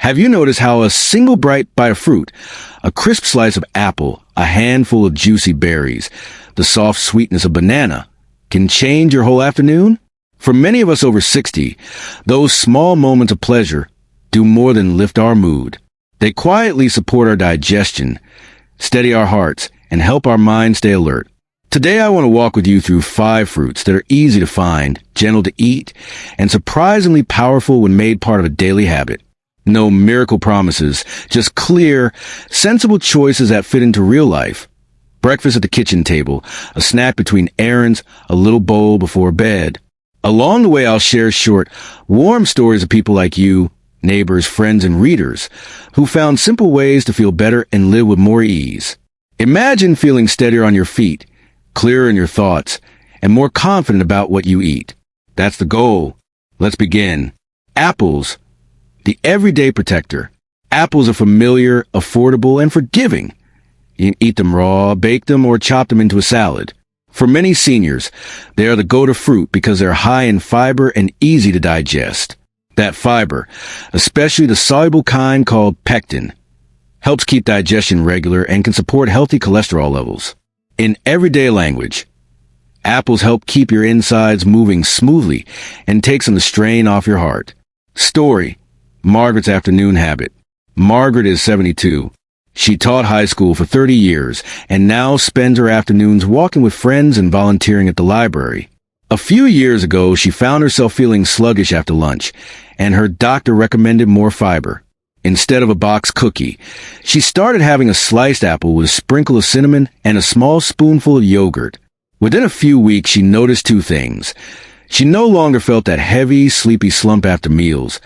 Have you noticed how a single bright bite of fruit, a crisp slice of apple, a handful of juicy berries, the soft sweetness of banana, can change your whole afternoon? For many of us over 60, those small moments of pleasure do more than lift our mood. They quietly support our digestion, steady our hearts, and help our minds stay alert. Today I want to walk with you through 5 fruits that are easy to find, gentle to eat, and surprisingly powerful when made part of a daily habit. No miracle promises, just clear, sensible choices that fit into real life. Breakfast at the kitchen table, a snack between errands, a little bowl before bed. Along the way, I'll share short, warm stories of people like you, neighbors, friends, and readers, who found simple ways to feel better and live with more ease. Imagine feeling steadier on your feet, clearer in your thoughts, and more confident about what you eat. That's the goal. Let's begin. Apples, the everyday protector. Apples are familiar, affordable, and forgiving. You can eat them raw, bake them, or chop them into a salad. For many seniors, they are the go-to fruit because they're high in fiber and easy to digest. That fiber, especially the soluble kind called pectin, helps keep digestion regular and can support healthy cholesterol levels. In everyday language, apples help keep your insides moving smoothly and take some of the strain off your heart. Story: Margaret's afternoon habit. Margaret is 72. She taught high school for 30 years and now spends her afternoons walking with friends and volunteering at the library. A few years ago, she found herself feeling sluggish after lunch, and her doctor recommended more fiber. Instead of a box cookie, she started having a sliced apple with a sprinkle of cinnamon and a small spoonful of yogurt. Within a few weeks, she noticed 2 things. She no longer felt that heavy, sleepy slump after meals,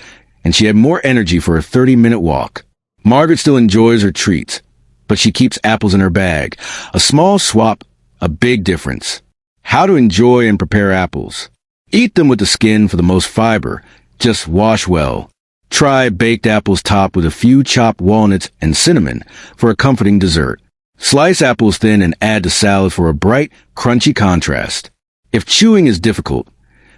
and she had more energy for a 30-minute walk. Margaret still enjoys her treats, but she keeps apples in her bag. A small swap, a big difference. How to enjoy and prepare apples. Eat them with the skin for the most fiber. Just wash well. Try baked apples topped with a few chopped walnuts and cinnamon for a comforting dessert. Slice apples thin and add to salad for a bright, crunchy contrast. If chewing is difficult,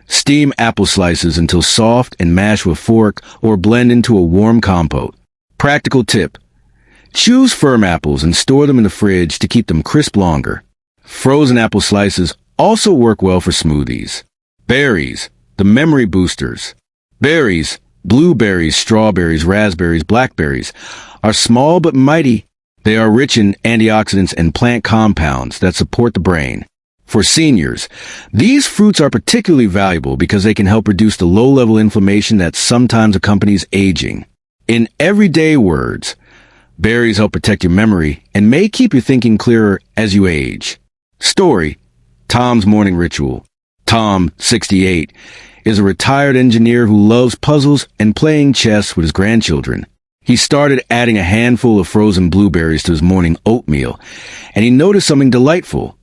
steam apple slices until soft and mash with a fork or blend into a warm compote. Practical tip: choose firm apples and store them in the fridge to keep them crisp longer. Frozen apple slices also work well for smoothies. Berries, the memory boosters. Berries, blueberries, strawberries, raspberries, blackberries, are small but mighty. They are rich in antioxidants and plant compounds that support the brain. For seniors, these fruits are particularly valuable because they can help reduce the low-level inflammation that sometimes accompanies aging. In everyday words, berries help protect your memory and may keep your thinking clearer as you age. Story: Tom's morning ritual. Tom, 68, is a retired engineer who loves puzzles and playing chess with his grandchildren. He started adding a handful of frozen blueberries to his morning oatmeal, and he noticed something delightful.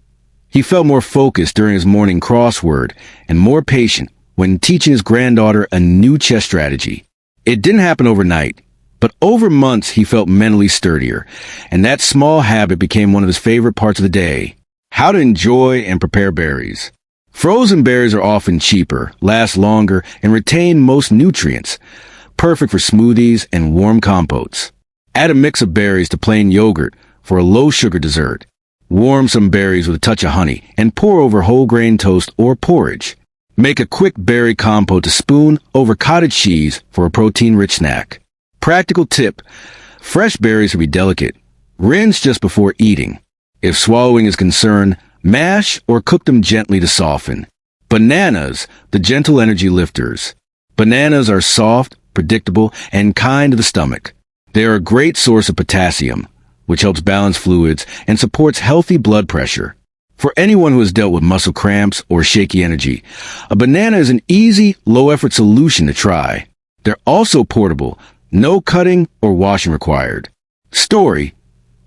He felt more focused during his morning crossword and more patient when teaching his granddaughter a new chess strategy. It didn't happen overnight, but over months he felt mentally sturdier, and that small habit became one of his favorite parts of the day. How to enjoy and prepare berries. Frozen berries are often cheaper, last longer, and retain most nutrients, perfect for smoothies and warm compotes. Add a mix of berries to plain yogurt for a low-sugar dessert. Warm some berries with a touch of honey and pour over whole grain toast or porridge. Make a quick berry compote to spoon over cottage cheese for a protein-rich snack. Practical tip: fresh berries should be delicate. Rinse just before eating. If swallowing is concerned, mash or cook them gently to soften. Bananas, the gentle energy lifters. Bananas are soft, predictable, and kind to the stomach. They are a great source of potassium, which helps balance fluids and supports healthy blood pressure. For anyone who has dealt with muscle cramps or shaky energy, a banana is an easy, low-effort solution to try. They're also portable, no cutting or washing required. Story: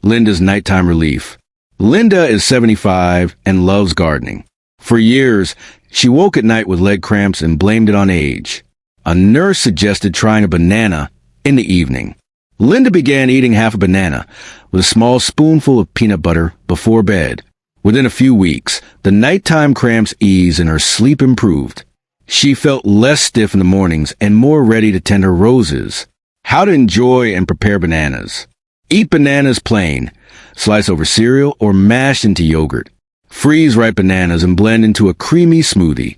Linda's nighttime relief. Linda is 75 and loves gardening. For years, she woke at night with leg cramps and blamed it on age. A nurse suggested trying a banana in the evening. Linda began eating half a banana with a small spoonful of peanut butter before bed. Within a few weeks, the nighttime cramps eased and her sleep improved. She felt less stiff in the mornings and more ready to tend her roses. How to enjoy and prepare bananas. Eat bananas plain, slice over cereal, or mashed into yogurt. Freeze ripe bananas and blend into a creamy smoothie,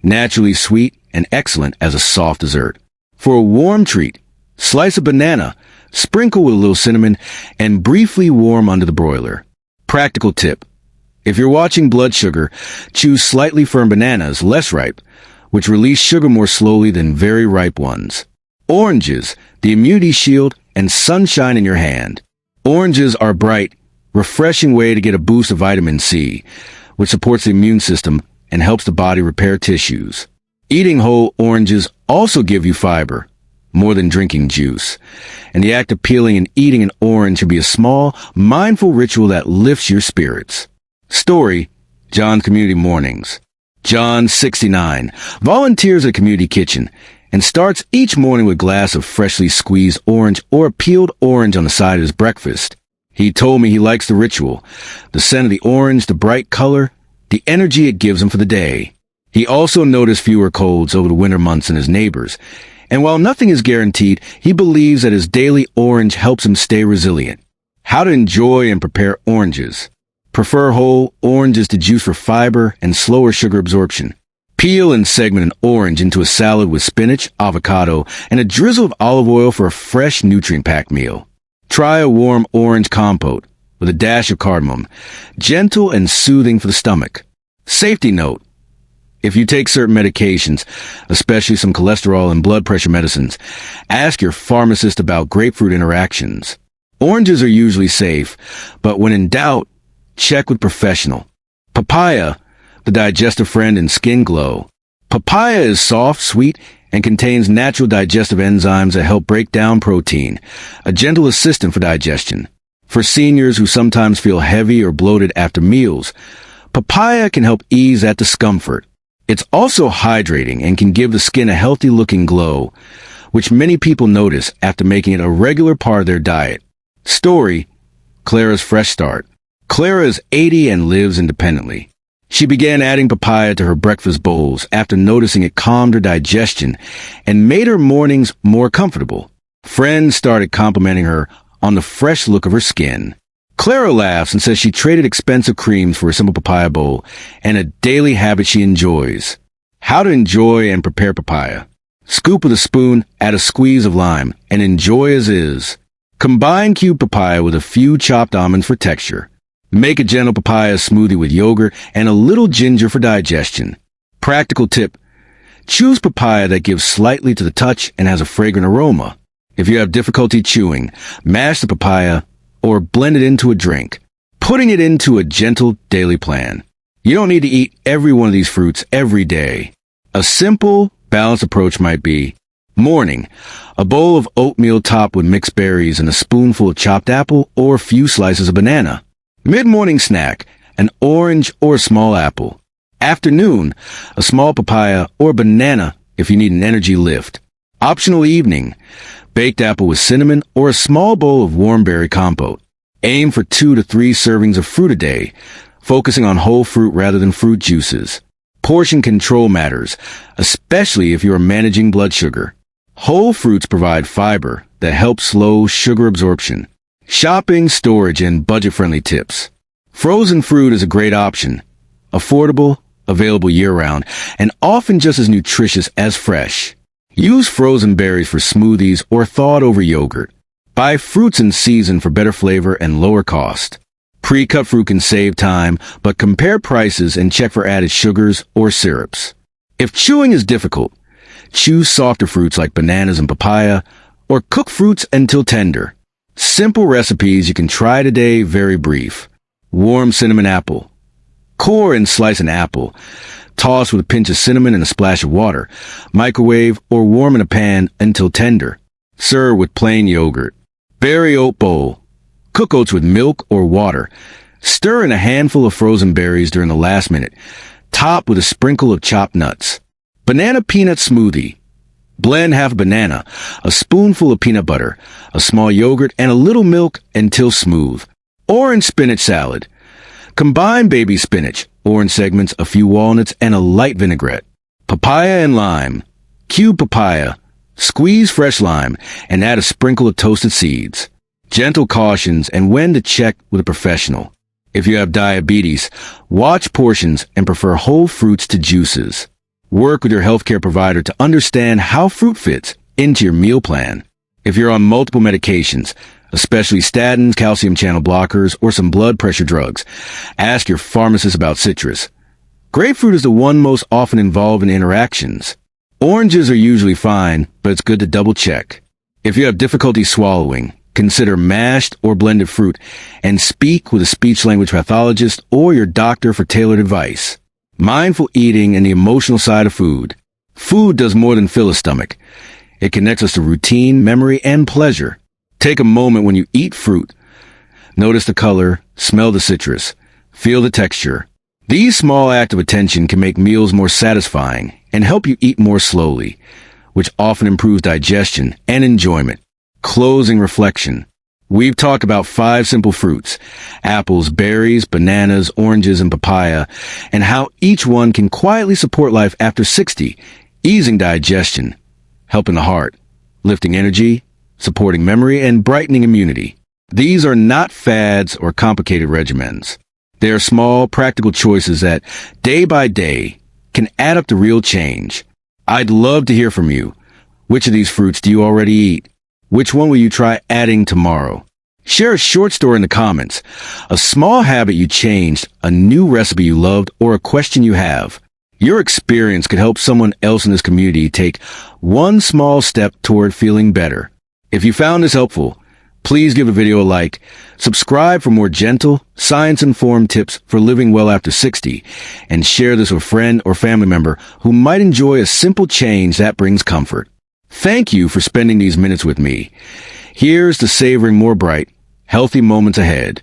naturally sweet and excellent as a soft dessert. For a warm treat, slice a banana, sprinkle with a little cinnamon, and briefly warm under the broiler. Practical tip. If you're watching blood sugar, choose slightly firm bananas, less ripe, which release sugar more slowly than very ripe ones. Oranges, the immunity shield, and sunshine in your hand. Oranges are a bright, refreshing way to get a boost of vitamin C, which supports the immune system and helps the body repair tissues. Eating whole oranges also give you fiber, more than drinking juice. And the act of peeling and eating an orange should be a small, mindful ritual that lifts your spirits. Story, John's Community Mornings. John, 69, volunteers at a community kitchen and starts each morning with a glass of freshly squeezed orange or a peeled orange on the side of his breakfast. He told me he likes the ritual, the scent of the orange, the bright color, the energy it gives him for the day. He also noticed fewer colds over the winter months than his neighbors, and while nothing is guaranteed, he believes that his daily orange helps him stay resilient. How to enjoy and prepare oranges. Prefer whole oranges to juice for fiber and slower sugar absorption. Peel and segment an orange into a salad with spinach, avocado, and a drizzle of olive oil for a fresh, nutrient-packed meal. Try a warm orange compote with a dash of cardamom, gentle and soothing for the stomach. Safety note. If you take certain medications, especially some cholesterol and blood pressure medicines, ask your pharmacist about grapefruit interactions. Oranges are usually safe, but when in doubt, check with professional. Papaya, the digestive friend in skin glow. Papaya is soft, sweet, and contains natural digestive enzymes that help break down protein, a gentle assistant for digestion. For seniors who sometimes feel heavy or bloated after meals, papaya can help ease that discomfort. It's also hydrating and can give the skin a healthy-looking glow, which many people notice after making it a regular part of their diet. Story, Clara's Fresh Start. Clara is 80 and lives independently. She began adding papaya to her breakfast bowls after noticing it calmed her digestion and made her mornings more comfortable. Friends started complimenting her on the fresh look of her skin. Clara laughs and says she traded expensive creams for a simple papaya bowl and a daily habit she enjoys. How to enjoy and prepare papaya. Scoop with a spoon, add a squeeze of lime, and enjoy as is. Combine cubed papaya with a few chopped almonds for texture. Make a gentle papaya smoothie with yogurt and a little ginger for digestion. Practical tip. Choose papaya that gives slightly to the touch and has a fragrant aroma. If you have difficulty chewing, mash the papaya or blend it into a drink, putting it into a gentle daily plan. You don't need to eat every one of these fruits every day. A simple, balanced approach might be: morning, a bowl of oatmeal topped with mixed berries and a spoonful of chopped apple or a few slices of banana. Mid-morning snack, an orange or a small apple. Afternoon, a small papaya or banana if you need an energy lift. Optional evening, baked apple with cinnamon or a small bowl of warm berry compote. Aim for 2 to 3 servings of fruit a day, focusing on whole fruit rather than fruit juices. Portion control matters, especially if you are managing blood sugar. Whole fruits provide fiber that helps slow sugar absorption. Shopping, storage, and budget-friendly tips. Frozen fruit is a great option. Affordable, available year-round, and often just as nutritious as fresh. Use frozen berries for smoothies or thawed over yogurt. Buy fruits in season for better flavor and lower cost. Pre-cut fruit can save time, but compare prices and check for added sugars or syrups. If chewing is difficult, choose softer fruits like bananas and papaya, or cook fruits until tender. Simple recipes you can try today, very brief. Warm cinnamon apple. Core and slice an apple. Toss with a pinch of cinnamon and a splash of water. Microwave or warm in a pan until tender. Serve with plain yogurt. Berry oat bowl. Cook oats with milk or water. Stir in a handful of frozen berries during the last minute. Top with a sprinkle of chopped nuts. Banana peanut smoothie. Blend half a banana, a spoonful of peanut butter, a small yogurt, and a little milk until smooth. Orange spinach salad. Combine baby spinach, orange segments, a few walnuts, and a light vinaigrette. Papaya and lime. Cube papaya. Squeeze fresh lime and add a sprinkle of toasted seeds. Gentle cautions and when to check with a professional. If you have diabetes, watch portions and prefer whole fruits to juices. Work with your healthcare provider to understand how fruit fits into your meal plan. If you're on multiple medications, especially statins, calcium channel blockers, or some blood pressure drugs, ask your pharmacist about citrus. Grapefruit is the one most often involved in interactions. Oranges are usually fine, but it's good to double check. If you have difficulty swallowing, consider mashed or blended fruit and speak with a speech-language pathologist or your doctor for tailored advice. Mindful eating and the emotional side of food. Food does more than fill a stomach. It connects us to routine, memory, and pleasure. Take a moment when you eat fruit. Notice the color, smell the citrus, feel the texture. These small acts of attention can make meals more satisfying and help you eat more slowly, which often improves digestion and enjoyment. Closing reflection. We've talked about 5 simple fruits: apples, berries, bananas, oranges, and papaya, and how each one can quietly support life after 60, easing digestion, helping the heart, lifting energy, supporting memory, and brightening immunity. These are not fads or complicated regimens. They are small, practical choices that, day by day, can add up to real change. I'd love to hear from you. Which of these fruits do you already eat? Which one will you try adding tomorrow? Share a short story in the comments, a small habit you changed, a new recipe you loved, or a question you have. Your experience could help someone else in this community take one small step toward feeling better. If you found this helpful, please give the video a like, subscribe for more gentle, science-informed tips for living well after 60, and share this with a friend or family member who might enjoy a simple change that brings comfort. Thank you for spending these minutes with me. Here's to savoring more bright, healthy moments ahead.